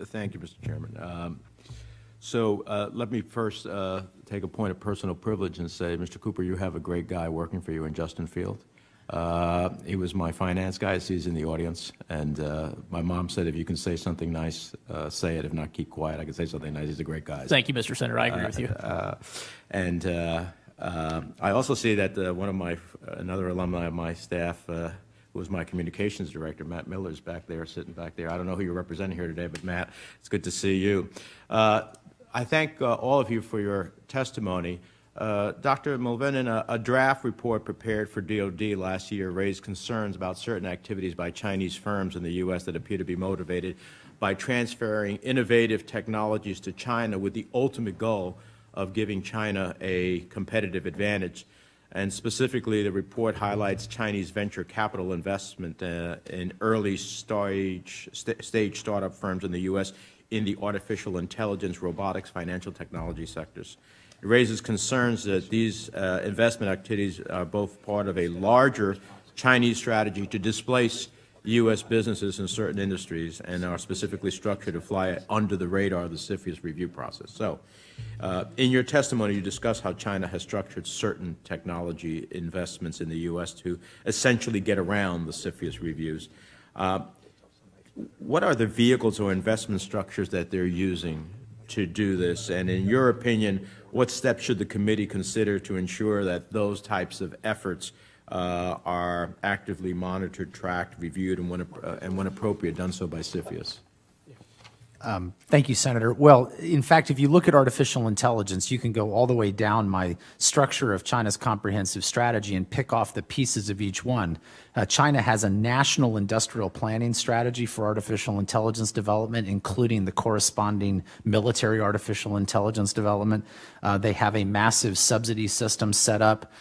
Thank you, Mr. Chairman. Let me first take a point of personal privilege and say, Mr. Cooper, you have a great guy working for you in Justin Field. He was my finance guy. He's in the audience. And my mom said, if you can say something nice, say it. If not, keep quiet. I can say something nice. He's a great guy. Thank you, Mr. Senator. I agree with you. I also see that another alumni of my staff, who was my communications director, Matt Miller, is back there, sitting back there. I don't know who you're representing here today, but Matt, it's good to see you. I thank all of you for your testimony. Dr. Mulvenen, a draft report prepared for DOD last year raised concerns about certain activities by Chinese firms in the U.S. that appear to be motivated by transferring innovative technologies to China with the ultimate goal of giving China a competitive advantage. And specifically, the report highlights Chinese venture capital investment in early stage startup firms in the U.S. in the artificial intelligence, robotics, financial technology sectors. It raises concerns that these investment activities are both part of a larger Chinese strategy to displace U.S. businesses in certain industries and are specifically structured to fly under the radar of the CFIUS review process. So, in your testimony, you discuss how China has structured certain technology investments in the U.S. to essentially get around the CFIUS reviews. What are the vehicles or investment structures that they're using to do this? And in your opinion, what steps should the committee consider to ensure that those types of efforts are actively monitored, tracked, reviewed, and when appropriate, done so by CFIUS? Thank you, Senator. Well, in fact, if you look at artificial intelligence, you can go all the way down my structure of China's comprehensive strategy and pick off the pieces of each one. China has a national industrial planning strategy for artificial intelligence development, including the corresponding military artificial intelligence development. They have a massive subsidy system set up,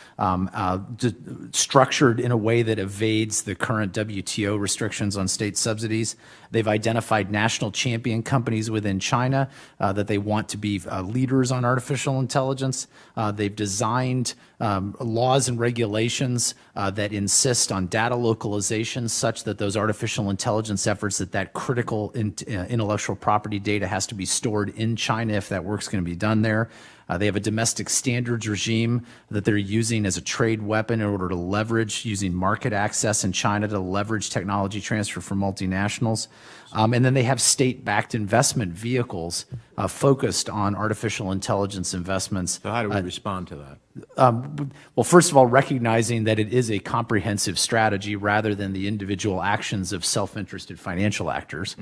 structured in a way that evades the current WTO restrictions on state subsidies. They've identified national champion companies within China that they want to be leaders on artificial intelligence. They've designed laws and regulations that insist on data localization such that those artificial intelligence efforts, that critical intellectual property data has to be stored in China if that work's going to be done there. They have a domestic standards regime that they're using as a trade weapon in order to leverage, using market access in China to leverage technology transfer for multinationals. And then they have state-backed investment vehicles focused on artificial intelligence investments. So how do we respond to that? Well, first of all, recognizing that it is a comprehensive strategy rather than the individual actions of self-interested financial actors,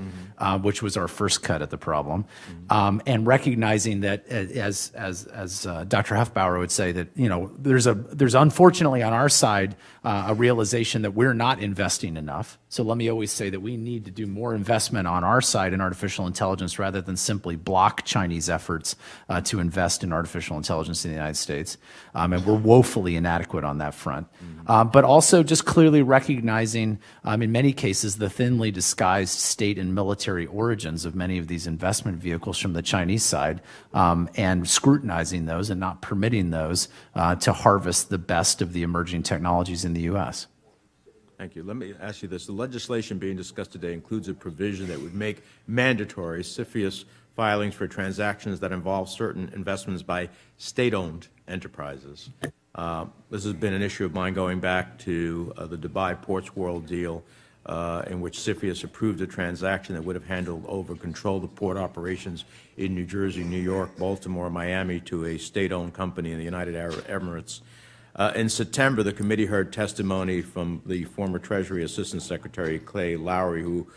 which was our first cut at the problem, and recognizing that, as Dr. Huffbauer would say, that there's unfortunately on our side a realization that we're not investing enough. So let me always say that we need to do more investment on our side in artificial intelligence rather than simply block Chinese efforts to invest in artificial intelligence in the United States. And we're woefully inadequate on that front. But also just clearly recognizing, in many cases, the thinly disguised state and military origins of many of these investment vehicles from the Chinese side, and scrutinizing those and not permitting those to harvest the best of the emerging technologies in the U.S. Thank you. Let me ask you this. The legislation being discussed today includes a provision that would make mandatory CFIUS filings for transactions that involve certain investments by state-owned enterprises. This has been an issue of mine going back to the Dubai Ports World deal, in which CFIUS approved a transaction that would have handed over control of port operations in New Jersey, New York, Baltimore, Miami to a state-owned company in the United Arab Emirates. In September, the committee heard testimony from the former Treasury Assistant Secretary Clay Lowry, who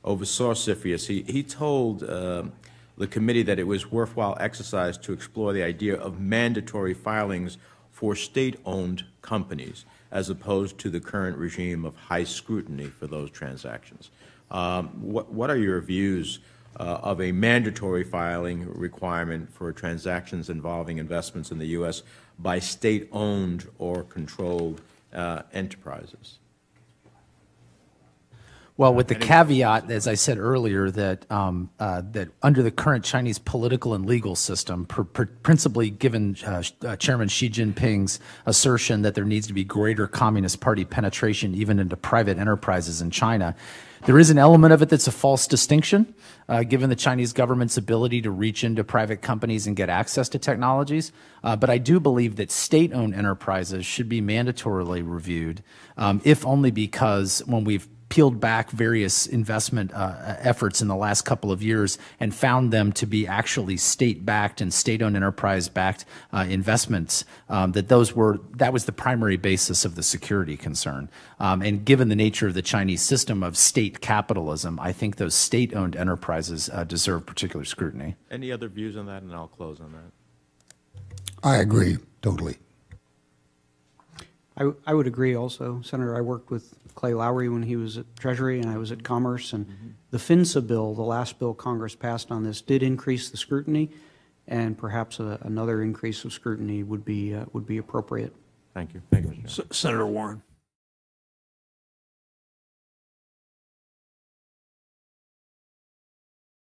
oversaw CFIUS. He told the committee that it was worthwhile exercise to explore the idea of mandatory filings for state-owned companies, as opposed to the current regime of high scrutiny for those transactions. What are your views of a mandatory filing requirement for transactions involving investments in the U.S. by state-owned or controlled enterprises? Well, with the caveat, as I said earlier, that that under the current Chinese political and legal system, principally given Chairman Xi Jinping's assertion that there needs to be greater Communist Party penetration even into private enterprises in China, there is an element of it that's a false distinction, given the Chinese government's ability to reach into private companies and get access to technologies. But I do believe that state-owned enterprises should be mandatorily reviewed, if only because when we've peeled back various investment efforts in the last couple of years and found them to be actually state-backed and state-owned enterprise-backed investments, that was the primary basis of the security concern. And given the nature of the Chinese system of state capitalism, I think those state-owned enterprises deserve particular scrutiny. Any other views on that? And I'll close on that. I agree totally. I would agree also, Senator. I worked with Clay Lowry when he was at Treasury and I was at Commerce, and the FINSA bill, the last bill Congress passed on this, did increase the scrutiny, and perhaps another increase of scrutiny would be appropriate. Thank you. Thank you, Mr. Chairman. Senator Warren.